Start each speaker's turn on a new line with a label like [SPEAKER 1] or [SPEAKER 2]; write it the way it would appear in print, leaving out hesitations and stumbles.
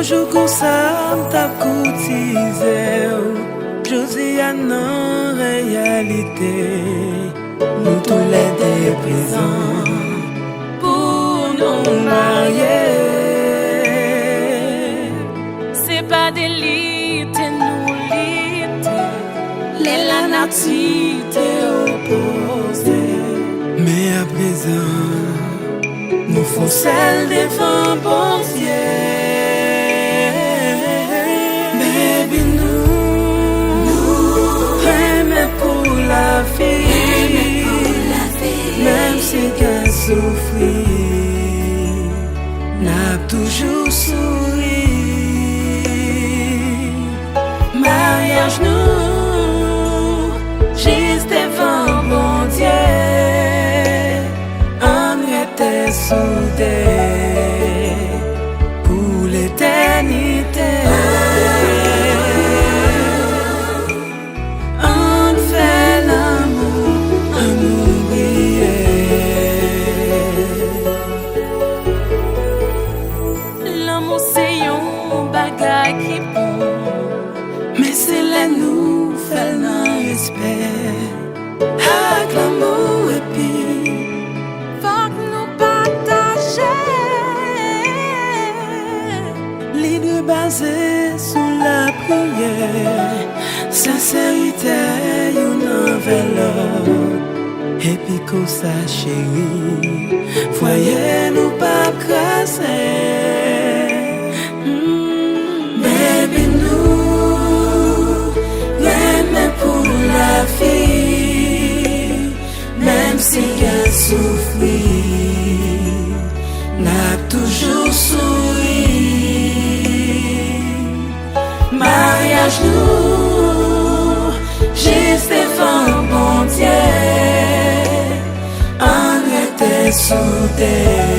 [SPEAKER 1] jour comme ça, m't'a cotisé. Je dis à non réalité, nous tous les deux présents pour nous marier.
[SPEAKER 2] C'est pas d'élite, nous l'élite. Les la nature t'est opposée.
[SPEAKER 1] Mais à présent, nous faut celle des femmes bon Dieu. Baby, nous aimons pour la vie, même si qu'elle souffre, n'a toujours souri. Mariage nous, juste devant bon Dieu, on était soudés pour l'éternité. On fait l'amour, on oublie.
[SPEAKER 2] L'amour c'est un bagage qui bon.
[SPEAKER 1] Mais c'est là nous fait le respect. Avec l'amour et puis
[SPEAKER 2] Faut que nous partager.
[SPEAKER 1] les deux basés sur la prière, sincérité, une enveloppe. Et puis comme ça chérie, voyez nous pas crasser. Baby nous, l'aimons pour la vie, même si elle souffre, n'a toujours souri. Mariage nous, juste devant bon Dieu, on était soudés